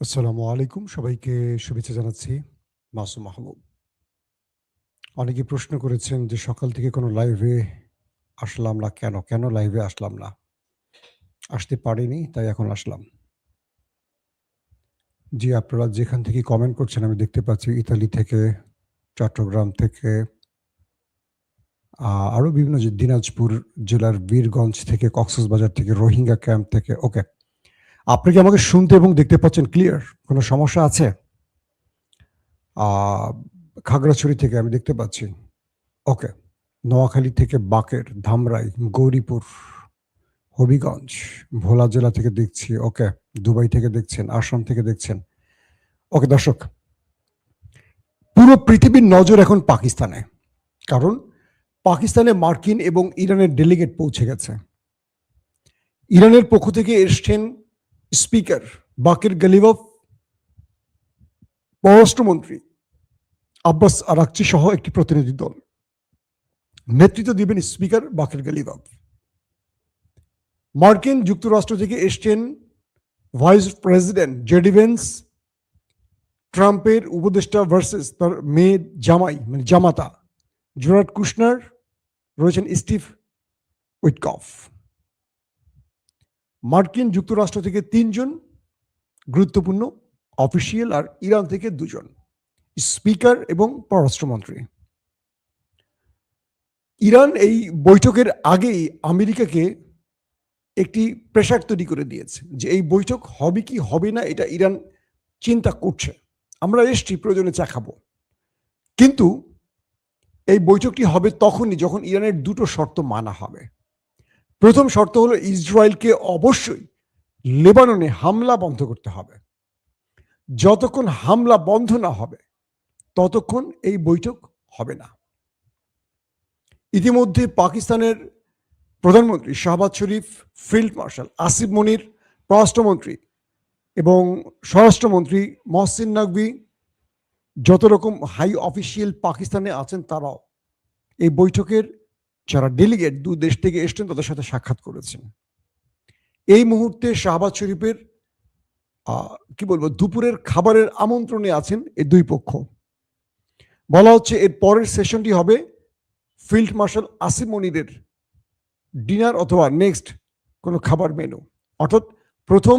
আসসালামু আলাইকুম। সবাইকে শুভেচ্ছা জানাচ্ছি। মাসুম মাহমুদ। অনেকে প্রশ্ন করেছেন যে সকাল থেকে কোনো লাইভে আসলাম না কেন? কেন লাইভে আসলাম না? আসতে পারিনি তাই এখন আসলাম। জি, আপনারা যেখান থেকে কমেন্ট করছেন আমি দেখতে পাচ্ছি ইতালি থেকে, চট্টগ্রাম থেকে, আরো বিভিন্ন দিনাজপুর জেলার বীরগঞ্জ থেকে, কক্সবাজার থেকে, রোহিঙ্গা ক্যাম্প থেকে। ওকে। আপনি কি আমাকে শুনতে এবং দেখতে পাচ্ছেন ক্লিয়ার? কোনো সমস্যা আছে? আ খাগড়াছড়ি থেকে আমি দেখতে পাচ্ছি। ওকে। নোয়াখালী থেকে বাকের, ধামরাই, গৌরীপুর, হবিগঞ্জ, ভোলা জেলা থেকে দেখছি। ওকে। দুবাই থেকে দেখছেন, আসাম থেকে দেখছেন। ওকে দর্শক, পুরো পৃথিবীর নজর এখন পাকিস্তানে। কারণ পাকিস্তানে মার্কিন এবং ইরানের ডেলিগেট পৌঁছে গেছে। ইরানের পক্ষ থেকে এসছেন স্পিকার বাকের গালিবফ, পররাষ্ট্রমন্ত্রী আব্বাস আরাকচি সহ একটি প্রতিনিধি দল। নেতৃত্ব দিবেন স্পিকার বাকের গালিবফ। মার্কিন যুক্তরাষ্ট্র থেকে এসছেন ভাইস প্রেসিডেন্ট জেডি ভেন্স, ট্রাম্পের উপদেষ্টা ভার্সেস তার মেয়ে জামাই মানে জামাতা জেরার্ড কুশনার, রয়েছেন স্টিভ উইটকফ। মার্কিন যুক্তরাষ্ট্র থেকে ৩ জন গুরুত্বপূর্ণ অফিসিয়াল, আর ইরান থেকে ২ জন স্পিকার এবং পররাষ্ট্রমন্ত্রী। ইরান এই বৈঠকের আগেই আমেরিকাকে একটি প্রেসার তৈরি করে দিয়েছে যে এই বৈঠক হবে কি হবে না এটা ইরান চিন্তা করছে। আমরা এসছি, প্রয়োজনে চা খাবো। কিন্তু এই বৈঠকটি হবে তখনই যখন ইরানের ২টো শর্ত মানা হবে। প্রথম শর্ত হলো ইসরায়েলকে অবশ্যই লেবাননে হামলা বন্ধ করতে হবে। যতক্ষণ হামলা বন্ধ না হবে ততক্ষণ এই বৈঠক হবে না। ইতিমধ্যে পাকিস্তানের প্রধানমন্ত্রী শাহবাজ শরীফ, ফিল্ড মার্শাল আসিফ মনির, পররাষ্ট্রমন্ত্রী এবং স্বরাষ্ট্রমন্ত্রী মহসিন নকভি, যত রকম হাই অফিসিয়াল পাকিস্তানে আছেন তারাও এই বৈঠকের যারা ডেলিগেট ২ দেশ থেকে এসছেন তাদের সাথে সাক্ষাৎ করেছেন। এই মুহূর্তে শাহবাজ শরীফের কি বলবো দুপুরের খাবারের আমন্ত্রণে আছেন এই ২ পক্ষ। বলা হচ্ছে এর পরের সেশনটি হবে ফিল্ড মার্শাল আসিফ মনিরের ডিনার অথবা নেক্সট কোনো খাবার মেনু। অর্থাৎ প্রথম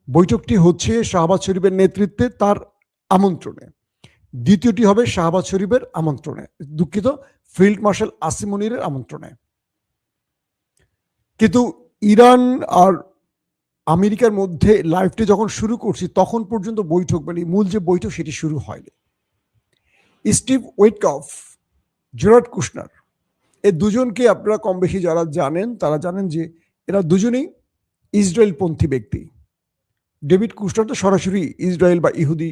বৈঠকটি হচ্ছে শাহবাজ শরীফের নেতৃত্বে তার আমন্ত্রণে, দ্বিতীয়টি হবে শাহবাজ শরীফের আমন্ত্রণে, দুঃখিত, ফিল্ড মার্শাল আসিফ মনিরের আমন্ত্রণে। কিন্তু ইরান আর আমেরিকার মধ্যে লাইভটি যখন শুরু করছি তখন পর্যন্ত বৈঠক মানে মূল যে বৈঠক সেটি শুরু হয়নি। স্টিভ উইটকফ, জেরার্ড কুশনার, এই দুজনকে আপনারা কম বেশি যারা জানেন তারা জানেন যে এরা দুজনেই ইসরায়েলপন্থী ব্যক্তি। ডেভিড কুশনার তো সরাসরি ইসরায়েল বা ইহুদি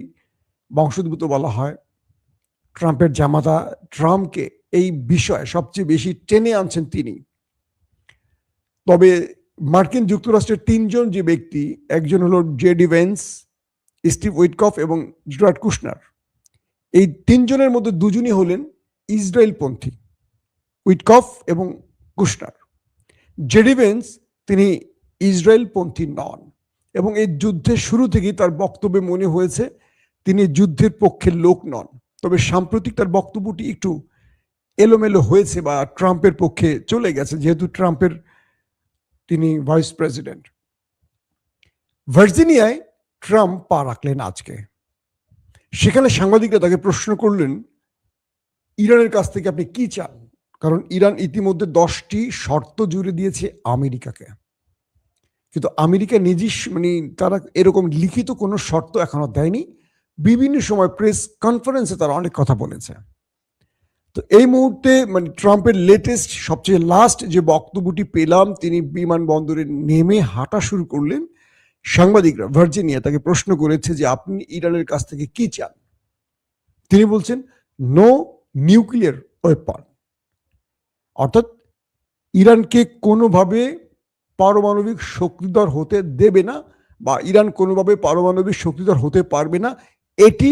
বংশোদ্ভূত বলা হয়। ট্রাম্পের জামাতা, ট্রাম্পকে এই বিষয়ে সবচেয়ে বেশি টেনে আনছেন তিনি। তবে মার্কিন যুক্তরাষ্ট্রের ৩ জন যে ব্যক্তি, একজন হলো জেডি ভেন্স, স্টিভ উইটকফ এবং জেরার্ড কুশনার, এই ৩ জনের মধ্যে ২ জনই হলেন ইসরায়েলপন্থী, উইটকফ এবং কুশনার। জেডি ভেন্স তিনি ইসরায়েলপন্থী নন এবং এই যুদ্ধের শুরু থেকেই তার বক্তব্যে মনে হয়েছে তিনি যুদ্ধের পক্ষের লোক নন। তবে সাম্প্রতিক তার বক্তব্যটি একটু এলোমেলো হয়েছে বা ট্রাম্পের পক্ষে চলে গেছে, যেহেতু ট্রাম্পের তিনি ভাইস প্রেসিডেন্ট। ভার্জিনিয়ায় ট্রাম্প পা রাখলেন আজকে। সেখানে সাংবাদিকরা তাকে প্রশ্ন করলেন ইরানের কাছ থেকে আপনি কি চান, কারণ ইরান ইতিমধ্যে 10টি শর্ত জুড়ে দিয়েছে আমেরিকাকে। কিন্তু আমেরিকা নিজস্ব মানে তারা এরকম লিখিত কোনো শর্ত এখনো দেয়নি। বিভিন্ন সময় প্রেস কনফারেন্সে তারা অনেক কথা বলেছে। তো এই মুহূর্তে মানে ট্রাম্পের লেটেস্ট সবচেয়ে লাস্ট যে বক্তব্যটি পেলাম, তিনি বিমানবন্দরে নেমে হাঁটা শুরু করলেন। সাংবাদিকরা ভার্জিনিয়া তাকে প্রশ্ন করেছে যে আপনি ইরানের কাছ থেকে কি চান। তিনি বলছেন নো নিউক্লিয়ার ওয়েপন, অর্থাৎ ইরানকে কোনোভাবে পারমাণবিক শক্তিধর হতে দেবে না বা ইরান কোনোভাবে পারমাণবিক শক্তিধর হতে পারবে না, এটি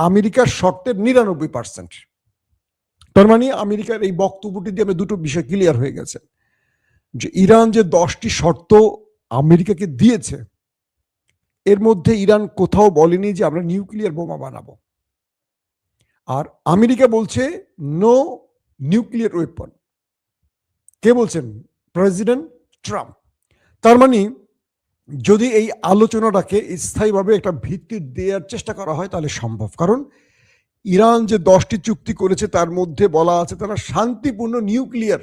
আমেরিকার শর্তের 99%। তার মানে আমেরিকার এই বক্তব্যটি দিয়ে আমরা দুটো বিষয় ক্লিয়ার হয়ে গেছে যে ইরান যে 10টি শর্ত আমেরিকাকে দিয়েছে এর মধ্যে ইরান কোথাও বলেনি যে আমরা নিউক্লিয়ার বোমা বানাবো। আর আমেরিকা বলছে নো নিউক্লিয়ার ওয়েপন। কে বলছেন? President Trump. তার মানে যদি এই আলোচনাটাকে স্থায়ীভাবে একটা ভিত্তি দেওয়ার চেষ্টা করা হয় তাহলে সম্ভব। কারণ ইরান যে 10টি চুক্তি করেছে তার মধ্যে বলা আছে তারা শান্তিপূর্ণ নিউক্লিয়ার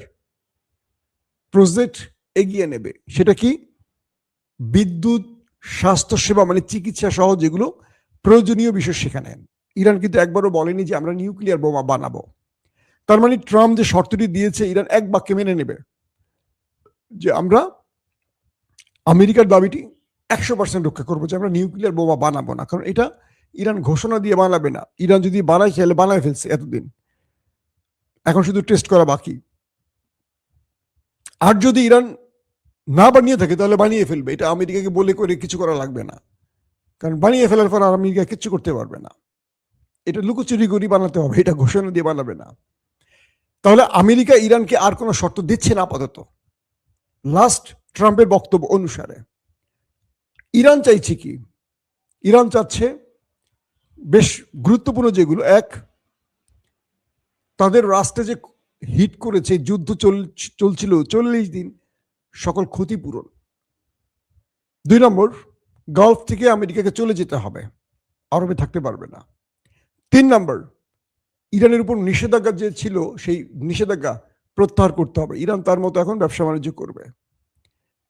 প্রজেক্ট এগিয়ে নেবে। সেটা কি? বিদ্যুৎ, স্বাস্থ্যসেবা মানে চিকিৎসা সহ যেগুলো প্রয়োজনীয় বিষয় সেখানে। ইরান কিন্তু একবারও বলেনি যে আমরা নিউক্লিয়ার বোমা বানাবো। তার মানে ট্রাম্প যে শর্তটি দিয়েছে ইরান এক বাক্যে মেনে নেবে যে আমরা আমেরিকার দাবিটি 100% রক্ষা করবো যে আমরা নিউক্লিয়ার বোমা বানাবো না। কারণ এটা ইরান ঘোষণা দিয়ে বানাবে না। ইরান যদি বানায় চাইলে বানায় ফেলছে এতদিন, এখন শুধু টেস্ট করা বাকি। আর যদি ইরান না বানিয়ে থাকে তাহলে বানিয়ে ফেলবে। এটা আমেরিকাকে বলে করে কিছু করা লাগবে না, কারণ বানিয়ে ফেলার পর আর আমেরিকা কিচ্ছু করতে পারবে না। এটা লুকোচুরি করে বানাতে হবে, এটা ঘোষণা দিয়ে বানাবে না। তাহলে আমেরিকা ইরানকে আর কোনো শর্ত দিচ্ছে না আপাতত, লাস্ট ট্রাম্পের বক্তব্য অনুসারে। ইরান চাইছে কি? ইরান চাচ্ছে বেশ গুরুত্বপূর্ণ যেগুলো, এক, তাদের রাষ্ট্রে যে হিট করেছে, যুদ্ধ চলছিল 40 দিন, সকল ক্ষতিপূরণ। 2 নম্বর, গালফ থেকে আমেরিকাকে চলে যেতে হবে, আরবে থাকতে পারবে না। 3 নম্বর, ইরানের উপর নিষেধাজ্ঞা যে ছিল সেই নিষেধাজ্ঞা প্রত্যাহার করতে হবে, ইরান তার মতো এখন ব্যবসা বাণিজ্য করবে।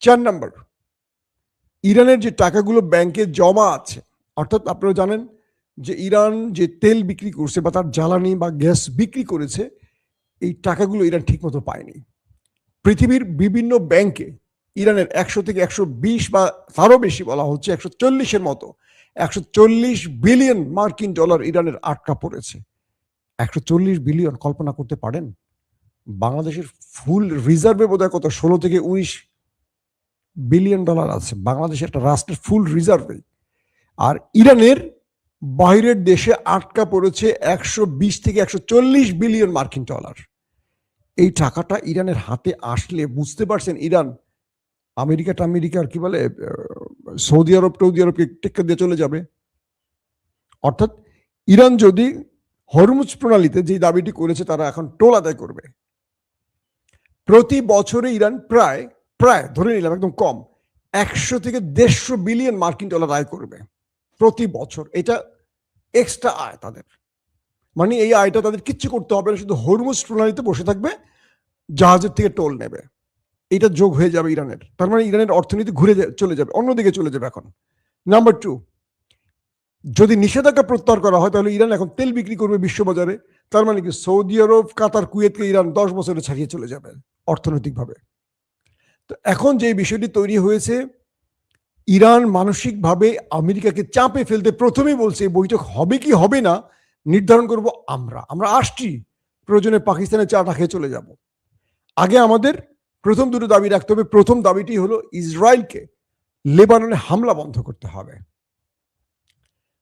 4 নম্বর, ইরানের যে টাকাগুলো ব্যাংকে জমা আছে, অর্থাৎ আপনারা জানেন যে ইরান যে তেল বিক্রি করছে বা তার জ্বালানি বা গ্যাস বিক্রি করেছে, এই টাকাগুলো ইরান ঠিকমতো পায়নি। পৃথিবীর বিভিন্ন ব্যাংকে ইরানের 100 থেকে 120 বা তারও বেশি বলা হচ্ছে 140-এর মতো 140 বিলিয়ন মার্কিন ডলার ইরানের আটকা পড়েছে। 140 বিলিয়ন কল্পনা করতে পারেন? বাংলাদেশের ফুল রিজার্ভে বোধহয় কত 16 থেকে 19 বিলিয়ন ডলার আছে বাংলাদেশের একটা রাষ্ট্রের ফুল রিজার্ভে। আর ইরানের বাইরের দেশে আটকা পড়েছে 120 থেকে 140 বিলিয়ন মার্কিন ডলার। এই টাকাটা ইরানের হাতে আসলে বুঝতে পারছেন ইরান আমেরিকার কি বলে সৌদি আরবকে টেক্কা দিয়ে চলে যাবে। অর্থাৎ ইরান যদি হরমুজ প্রণালীতে যে দাবিটি করেছে তারা এখন টোল আদায় করবে। প্রতি বছরে ইরান প্রায় ধরে নিলাম একদম কম 100 থেকে 150 বিলিয়ন মার্কিন ডলার আয় করবে প্রতি বছর। এটা এক্সট্রা আয় তাদের, মানে এই আয়টা তাদের কিচ্ছু করতে হবে না, শুধু হরমুজ প্রণালীতে বসে থাকবে, জাহাজের থেকে টোল নেবে, এটা যোগ হয়ে যাবে ইরানের। তার মানে ইরানের অর্থনীতি ঘুরে চলে যাবে, অন্যদিকে চলে যাবে এখন। নাম্বার 2, যদি নিষেধাজ্ঞা প্রত্যাহার করা হয় তাহলে ইরান এখন তেল বিক্রি করবে বিশ্ববাজারে। তার মানে কি সৌদি আরব, কাতার, কুয়েতকে ইরান 10 বছরে ছাড়িয়ে চলে যাবে অর্থনৈতিকভাবে। তো এখন যে বিষয়টি তৈরি হয়েছে, ইরান মানসিকভাবে আমেরিকাকে চাপে ফেলতে প্রথমেই বলছে বৈঠক হবে কি হবে না নির্ধারণ করব আমরা আসছি, প্রয়োজনে পাকিস্তানের চাটা খেয়ে চলে যাব। আগে আমাদের প্রথম দুটো দাবি রাখতে হবে। প্রথম দাবিটি হলো ইসরায়েলকে লেবাননে হামলা বন্ধ করতে হবে।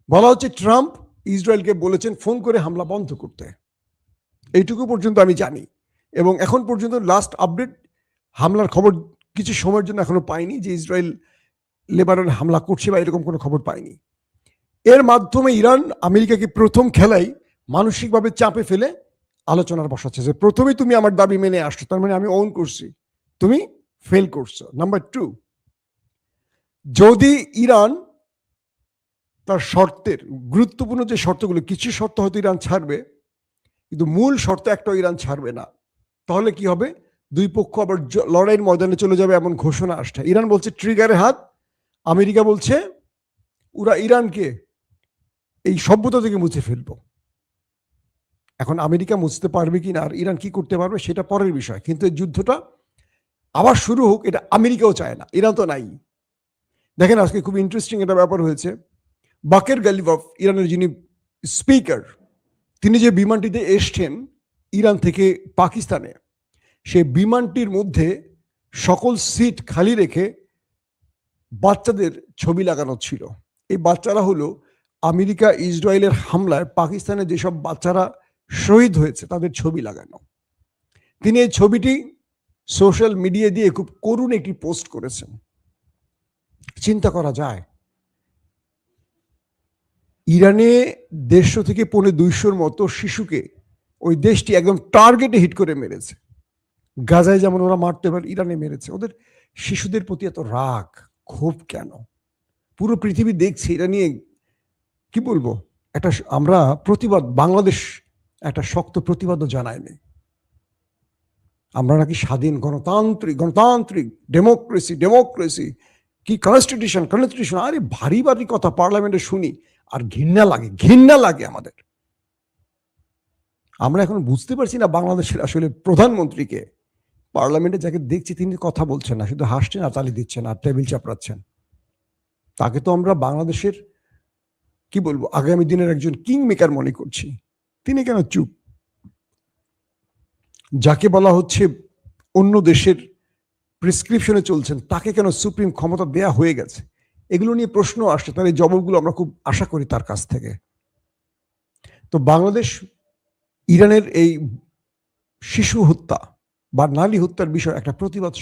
বলা হচ্ছে ট্রাম্প ইসরায়েলকে বলেছেন ফোন করে হামলা বন্ধ করতে, এইটুকু পর্যন্ত আমি জানি। এবং এখন পর্যন্ত লাস্ট আপডেট হামলার খবর কিছু সময়ের জন্য এখনো পাইনি যে ইসরায়েল লেবাননে হামলা করছে বা এরকম কোনো খবর পাইনি। এর মাধ্যমে ইরান আমেরিকাকে প্রথম খেলাই মানসিকভাবে চাপে ফেলে আলোচনার বসাচ্ছে যে প্রথমেই তুমি আমার দাবি মেনে আসছো, তার মানে আমি ওন করছি, তুমি ফেল করছো। নাম্বার 2, যদি ইরান তার শর্তের গুরুত্বপূর্ণ যে শর্তগুলো, কিছু শর্ত হয়তো ইরান ছাড়বে কিন্তু মূল শর্ত একটা ইরান ছাড়বে না, তাহলে কি হবে? দুই পক্ষ আবার লড়াইয়ের ময়দানে চলে যাবে এমন ঘোষণা আসছে। ইরান বলছে ট্রিগারে হাত, আমেরিকা বলছে ওরা ইরানকে এই সভ্যতা থেকে মুছে ফেলবো। এখন আমেরিকা মুছতে পারবে কিনা আর ইরান কি করতে পারবে সেটা পরের বিষয়, কিন্তু এই যুদ্ধটা আবার শুরু হোক এটা আমেরিকাও চায় না, ইরান তো নাই। দেখেন আজকে খুব ইন্টারেস্টিং একটা ব্যাপার হয়েছে। বাকের গালিবাফ, ইরানের যিনি স্পিকার, তিনি যে বিমানটিতে এসছেন ইরান থেকে পাকিস্তানে, সে বিমানটির মধ্যে সকল সিট খালি রেখে বাচ্চাদের ছবি লাগানো ছিল। এই বাচ্চারা হলো আমেরিকা ইসরায়েলের হামলায় পাকিস্তানে যেসব বাচ্চারা শহীদ হয়েছে তাদের ছবি লাগানো। তিনি এই ছবিটি সোশ্যাল মিডিয়া দিয়ে খুব করুণ একটি পোস্ট করেছেন। চিন্তা করা যায় ইরানে 150 থেকে 250 মতো শিশুকে ওই দেশটি একদম টার্গেটে হিট করে মেরেছে। গাজায় যেমন ওরা মারতে পারে, ইরানে মেরেছে। ওদের শিশুদের প্রতি এত রাগ ক্ষোভ কেন? পুরো পৃথিবী দেখছে এটা নিয়ে। কি বলবো, একটা আমরা প্রতিবাদ, বাংলাদেশ একটা শক্ত প্রতিবাদও জানায়নি। আমরা নাকি স্বাধীন গণতান্ত্রিক ডেমোক্রেসি কি কনস্টিটিউশন, আরে ভারী ভারী কথা পার্লামেন্টে শুনি আর ঘৃণা লাগে আমাদের। আমরা এখন বুঝতে পারছি না বাংলাদেশের আসলে প্রধানমন্ত্রীকে। পার্লামেন্টে যাকে দেখছি তিনি কথা বলছেন না, শুধু হাসছেন আর তালি দিচ্ছেন আর টেবিল চাপড়াচ্ছেন। তাকে তো আমরা বাংলাদেশের কি বলবো আগামী দিনের একজন কিং মেকার মনে করছি, তিনি কেন চুপ? যাকে বলা হচ্ছে অন্য দেশের প্রেসক্রিপশনে চলছেন, তাকে কেন সুপ্রিম ক্ষমতা দেয়া হয়ে গেছে? এগুলো নিয়ে প্রশ্ন আসছে, তার এই জবাবগুলো আমরা খুব আশা করি তার কাছ থেকে। তো বাংলাদেশ ইরানের এই শিশু হত্যা বা নারী হত্যার বিষয়ে একটা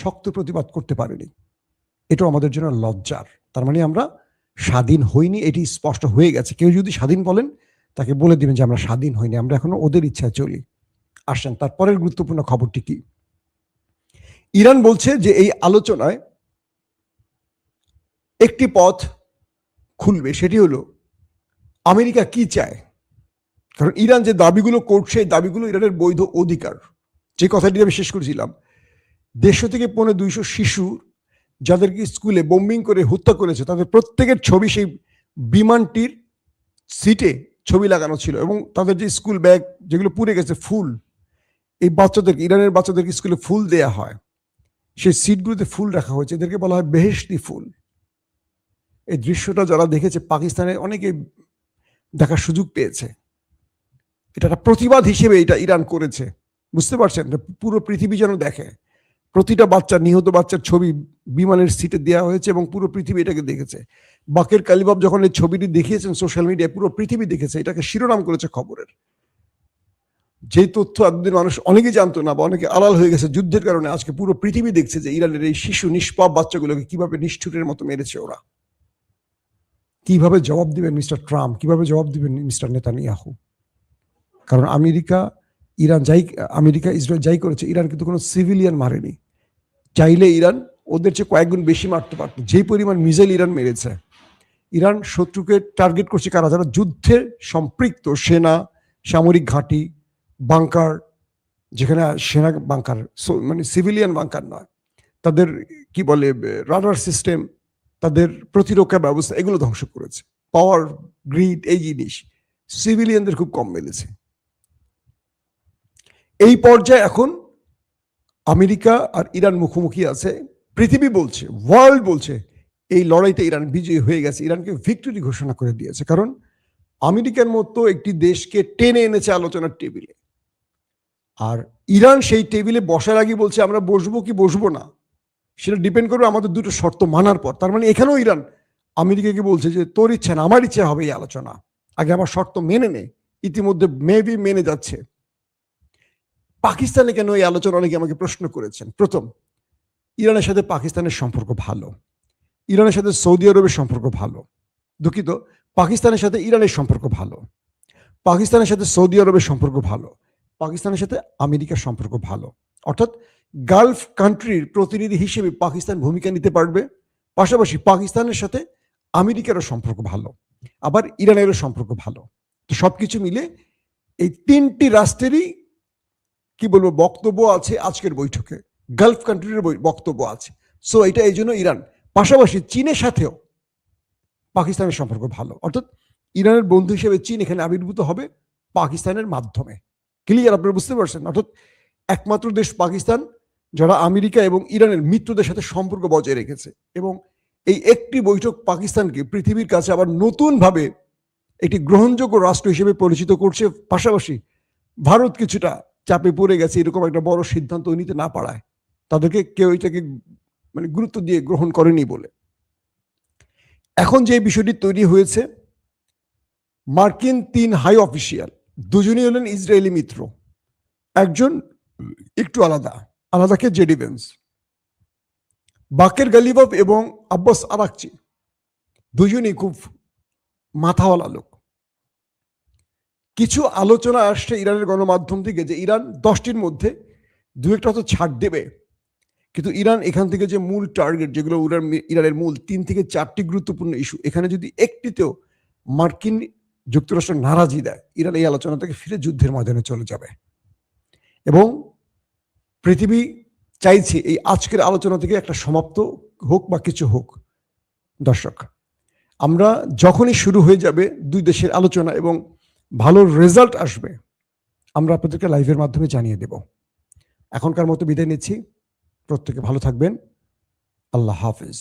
শক্ত প্রতিবাদ করতে পারেনি। এটা আমাদের জন্য লজ্জার। তার মানে আমরা স্বাধীন হইনি, এটি স্পষ্ট হয়ে গেছে। কেউ যদি স্বাধীন বলেন তাকে বলে দিবেন যে আমরা স্বাধীন হইনি, আমরা এখনো ওদের ইচ্ছায় চলি। আসেন তারপরের গুরুত্বপূর্ণ খবরটি কি। ইরান বলছে যে এই আলোচনায় একটি পথ খুলবে, সেটি হলো আমেরিকা কি চায়। কারণ ইরান যে দাবিগুলো করছে, এই দাবিগুলো ইরানের বৈধ অধিকার। যে কথাটি আমি শেষ করেছিলাম, 150 থেকে 200 শিশু যাদেরকে স্কুলে বোম্বিং করে হত্যা করেছে, তাদের প্রত্যেকের ছবি সেই বিমানটির সিটে ছবি লাগানো ছিল, এবং তাদের যে স্কুল ব্যাগ যেগুলো পুড়ে গেছে, ফুল, এই বাচ্চাদেরকে, ইরানের বাচ্চাদেরকে স্কুলে ফুল দেয়া হয়, সেই সিটগুলোতে ফুল রাখা হয়েছে, এদেরকে বলা হয় বেহেশতি ফুল। এই দৃশ্যটা যারা দেখেছে, পাকিস্তানে অনেকে দেখার সুযোগ পেয়েছে। এটা একটা প্রতিবাদ হিসেবে এটা ইরান করেছে, বুঝতে পারছেন? পুরো পৃথিবী যেন দেখে। প্রতিটা নিহত বাচ্চার ছবি বিমানের সিটে দেওয়া হয়েছে এবং পুরো পৃথিবী এটাকে দেখেছে। বাকের কালিবাব যখন এই ছবিটি দেখিয়েছেন সোশ্যাল মিডিয়ায়, পুরো পৃথিবী দেখেছে, এটাকে শিরোনাম করেছে খবরের। যে তথ্য এতদিন মানুষ অনেকে জানতো না বা অনেকে আড়াল হয়ে গেছে যুদ্ধের কারণে, আজকে পুরো পৃথিবী দেখছে যে ইরানের এই শিশু নিষ্পাপ বাচ্চাগুলোকে কিভাবে নিষ্ঠুরের মতো মেরেছে ওরা। কিভাবে জবাব দিবেন মিস্টার ট্রাম্প, কিভাবে জবাব দিবেন মিস্টার নেতানিয়াহু? কারণ আমেরিকা ইসরায়েল যাই করেছে, ইরান কিন্তু কোনো সিভিলিয়ান মারেনি। চাইলে ইরান ওদের চেয়ে কয়েকগুণ বেশি মারতে পারত। যেই পরিমাণ মিসাইল ইরান মেরেছে, ইরান শত্রুকে টার্গেট করছে কারা? যারা যুদ্ধে সম্পৃক্ত, সেনা, সামরিক ঘাঁটি, বাংকার, যেখানে সেনা বাংকার, মানে সিভিলিয়ান বাংকার নয়, তাদের কি বলে রাডার সিস্টেম, তাদের প্রতিরক্ষা ব্যবস্থা, এগুলো ধ্বংস করেছে। পাওয়ার গ্রিড, এই জিনিস সিভিলিয়ানদের খুব কম মেলেছে। এই পর্যায়ে এখন আমেরিকা আর ইরান মুখোমুখি আছে। পৃথিবী বলছে, ওয়ার্ল্ড বলছে এই লড়াইতে ইরান বিজয়ী হয়ে গেছে, ইরানকে ভিক্টরি ঘোষণা করে দিয়েছে। কারণ আমেরিকার মতো একটি দেশকে টেনে এনেছে আলোচনার টেবিলে, আর ইরান সেই টেবিলে বসার আগে বলছে আমরা বসবো কি বসবো না, সেটা ডিপেন্ড করবে আমাদের দুটো শর্ত মানার পর। তার মানে এখানেও ইরান আমেরিকাকে বলছে যে তোর ইচ্ছা না আমার ইচ্ছা হবে এই আলোচনা, আগে আমার শর্ত মেনে নে। ইতিমধ্যে মেবি মেনে যাচ্ছে। পাকিস্তানে কেন এই আলোচনা, অনেকে আমাকে প্রশ্ন করেছেন। প্রথম, ইরানের সাথে পাকিস্তানের সম্পর্ক ভালো, ইরানের সাথে সৌদি আরবের সম্পর্ক ভালো। দুঃখিত, পাকিস্তানের সাথে ইরানের সম্পর্ক ভালো, পাকিস্তানের সাথে সৌদি আরবের সম্পর্ক ভালো, পাকিস্তানের সাথে আমেরিকার সম্পর্ক ভালো। অর্থাৎ গালফ কান্ট্রির প্রতিনিধি হিসেবে পাকিস্তান ভূমিকা নিতে পারবে। পাশাপাশি পাকিস্তানের সাথে আমেরিকারও সম্পর্ক ভালো, আবার ইরানেরও সম্পর্ক ভালো। তো সবকিছু মিলে এই তিনটি রাষ্ট্রেরই কি বলবো বক্তব্য আছে আজকের বৈঠকে, গালফ কান্ট্রির বক্তব্য আছে। সো এটা এই জন্য ইরান, পাশাপাশি চীনের সাথেও পাকিস্তানের সম্পর্ক ভালো। অর্থাৎ ইরানের বন্ধু হিসেবে চীন এখানে আবির্ভূত হবে পাকিস্তানের মাধ্যমে। ক্লিয়ার? আপনারা বুঝতে পারছেন? অর্থাৎ একমাত্র দেশ পাকিস্তান যারা আমেরিকা এবং ইরানের মিত্রদের সাথে সম্পর্ক বজায় রেখেছে, এবং এই একটি বৈঠক পাকিস্তানকে পৃথিবীর কাছে আবার নতুনভাবে একটি গ্রহণযোগ্য রাষ্ট্র হিসেবে পরিচিত করছে। পাশাপাশি ভারত কিছুটা চাপে পড়ে গেছে এরকম একটা বড় সিদ্ধান্ত নিতে না পারায়, তাদেরকে কেউ এটাকে মানে গুরুত্ব দিয়ে গ্রহণ করেনি বলে। এখন যে বিষয়টি তৈরি হয়েছে, মার্কিন 3 হাই অফিসিয়াল, দুজনই হলেন ইসরায়েলি মিত্র। একজন একটু আলাদাকে জেডি ভেন্স, বাকের গালিবাফ এবং আব্বাস আরাকচি, দুজনই খুব মাথাওয়ালা লোক। কিছু আলোচনা আসছে ইরানের গণমাধ্যম থেকে যে ইরান 10টির মধ্যে 2-1টা হয়তো ছাড় দেবে, কিন্তু ইরান এখান থেকে যে মূল টার্গেট যেগুলো ইরানের মূল 3 থেকে 4টি গুরুত্বপূর্ণ ইস্যু, এখানে যদি একটিতেও মার্কিন যুক্তরাষ্ট্র নারাজি দেয়, ইরান এই আলোচনা থেকে ফিরে যুদ্ধের ময়দানে চলে যাবে। এবং পৃথিবী চাইছে এই আজকের আলোচনা থেকে একটা সমাপ্ত হোক বা কিছু হোক। দর্শক, আমরা যখনই শুরু হয়ে যাবে দুই দেশের আলোচনা এবং ভালো রেজাল্ট আসবে, আমরা আপনাদেরকে লাইভের মাধ্যমে জানিয়ে দেব। এখনকার মতো বিদায় নিচ্ছি। প্রত্যেকে ভালো থাকবেন। আল্লাহ হাফেজ।